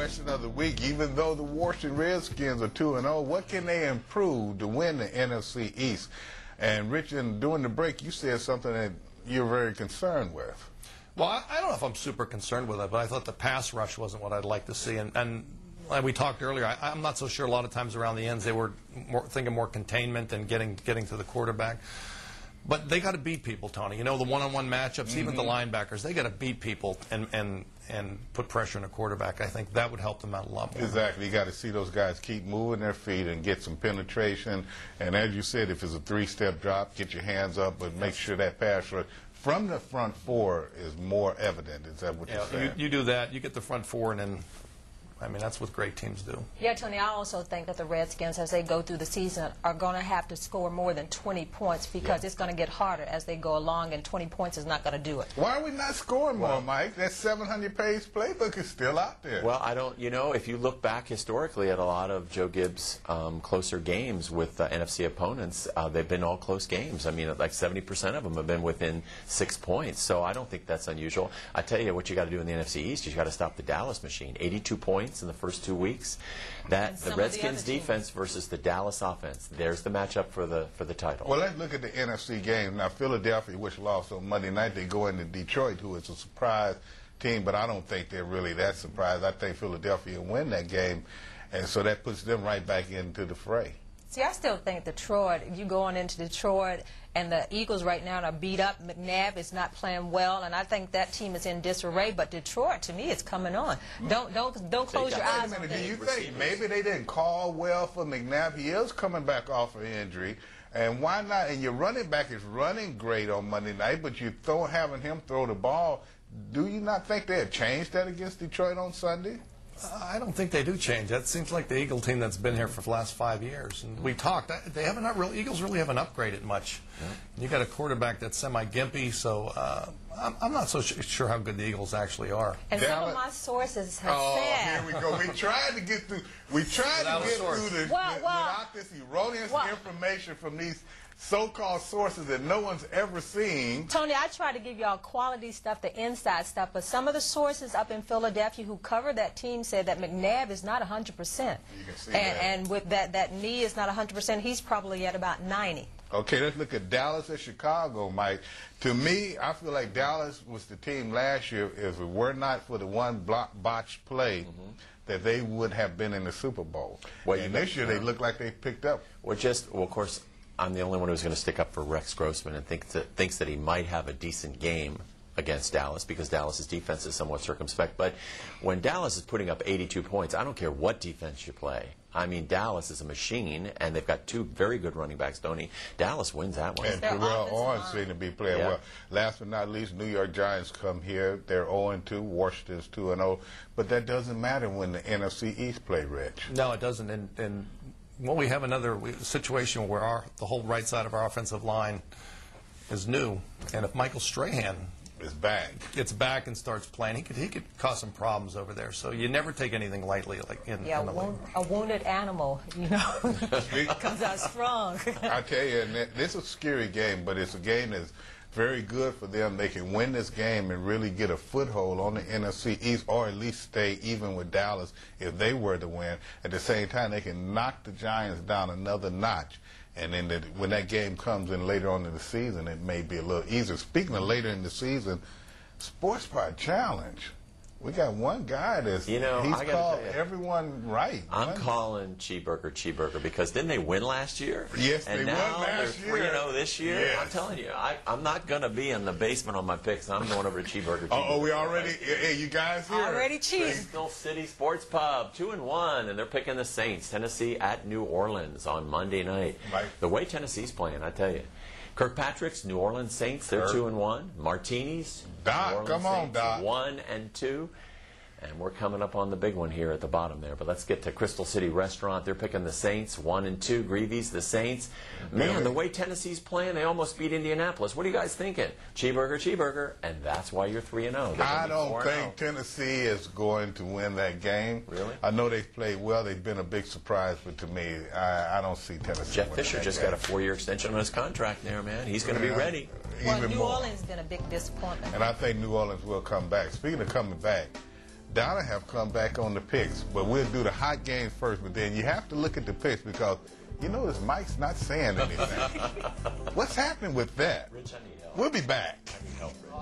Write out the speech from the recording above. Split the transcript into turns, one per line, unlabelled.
question of the week. Even though the Washington Redskins are 2-0, what can they improve to win the NFC East? And Richard, during the break, you said something that you're very concerned with.
Well, I don't know if I'm super concerned with it, but I thought the pass rush wasn't what I'd like to see. And like we talked earlier, I'm not so sure a lot of times around the ends they were thinking more containment and getting to the quarterback. But they got to beat people, Tony. You know, the one-on-one matchups, even the linebackers, they got to beat people and put pressure on a quarterback. I think that would help them out a lot more.
Exactly. You got to see those guys keep moving their feet and get some penetration. And as you said, if it's a three-step drop, get your hands up, but make sure that pass rush from the front four is more evident. Is that what you're saying?
You do that, you get the front four, and then, I mean, that's what great teams do.
Yeah, Tony, I also think that the Redskins, as they go through the season, are going to have to score more than 20 points because it's going to get harder as they go along, and 20 points is not going to do it.
Why are we not scoring more, Mike? That 700-page playbook is still out there.
Well, I don't, you know, if you look back historically at a lot of Joe Gibbs' closer games with NFC opponents, they've been all close games. I mean, like 70% of them have been within 6 points, so I don't think that's unusual. I tell you what you got to do in the NFC East, you got to stop the Dallas machine. 82 points in the first 2 weeks. That the Redskins defense versus the Dallas offense. There's the matchup for the title.
Well, let's look at the NFC game. Now, Philadelphia, which lost on Monday night, they go into Detroit, who is a surprise team, but I don't think they're really that surprised. I think Philadelphia will win that game, and so that puts them right back into the fray.
See, I still think Detroit, you going into Detroit, and the Eagles right now are beat up. McNabb is not playing well, and I think that team is in disarray. But Detroit, to me, is coming on. Don't close your eyes.
Wait a minute, do you think maybe they didn't call well for McNabb? He is coming back off an injury, and why not? And your running back is running great on Monday night, but you having him throw the ball. Do you not think they had changed that against Detroit on Sunday?
I don't think they do change. That seems like the Eagle team that's been here for the last 5 years. And we talked. They haven't Eagles really haven't upgraded much. Yeah. You got a quarterback that's semi-gimpy, so I'm not so sure how good the Eagles actually are.
And some of my sources have said.
Here we go. We tried to get through. We tried to get through this without this erroneous information from these so-called sources that no one's ever seen.
Tony, I try to give y'all quality stuff, the inside stuff, but some of the sources up in Philadelphia who cover that team said that McNabb is not 100%.
You can see that.
And with that knee is not 100%, he's probably at about 90.
Okay, let's look at Dallas and Chicago, Mike. To me, I feel like Dallas was the team last year, if it were not for the one botched play, that they would have been in the Super Bowl. Well, and this year they look like they picked up.
Well, of course, I'm the only one who's going to stick up for Rex Grossman and thinks that he might have a decent game against Dallas because Dallas's defense is somewhat circumspect. But when Dallas is putting up 82 points, I don't care what defense you play. I mean, Dallas is a machine, and they've got two very good running backs, Tony. Dallas wins that one.
And Terrell Owens seems to be playing well. Last but not least, New York Giants come here. They're 0-2. Washington's 2-0. But that doesn't matter when the NFC East play, Rich.
No, it doesn't. And well, we have another situation where the whole right side of our offensive line is new, and if Michael Strahan gets back and starts playing, he could cause some problems over there. So you never take anything lightly, like in the league.
A wounded animal, you know, comes out strong.
I tell you, and this is a scary game, but it's a game that's very good for them. They can win this game and really get a foothold on the NFC East, or at least stay even with Dallas if they were to win. At the same time, they can knock the Giants down another notch. And then when that game comes in later on in the season, it may be a little easier. Speaking of later in the season, Sports Part Challenge. We got one guy that's, he's called everyone right.
I'm calling Cheeseburger because didn't they win last year?
Yes,
and
they won last year.
And now they're 3-0 this year. Yes. I'm telling you, I'm not going to be in the basement on my picks. I'm going over to Cheeseburger.
Oh, we already, hey, you guys here?
Already cheese.
Signal City Sports Pub, 2-1, and they're picking the Saints. Tennessee at New Orleans on Monday night. Right. The way Tennessee's playing, I tell you. Kirkpatrick's New Orleans Saints, they're 2-1. Martini's,
Doc, come on,
Saints,
Doc.
1-2. And we're coming up on the big one here at the bottom there. But let's get to Crystal City Restaurant. They're picking the Saints, 1-2. Greavy's the Saints. Man, the way Tennessee's playing, they almost beat Indianapolis. What are you guys thinking? Cheeseburger, and that's why you're 3-0.
I don't think Tennessee is going to win that game.
Really?
I know they've played well. They've been a big surprise, but to me, I don't see Tennessee.
Jeff Fisher just got a 4-year extension on his contract there, man. He's going to be ready.
Well, New Orleans has been a big disappointment.
And I think New Orleans will come back. Speaking of coming back, Donna have come back on the picks, but we'll do the hot games first. But then you have to look at the picks because you notice Mike's not saying anything. What's happening with that?
Rich, I need help.
We'll be back.
I need help, Rich.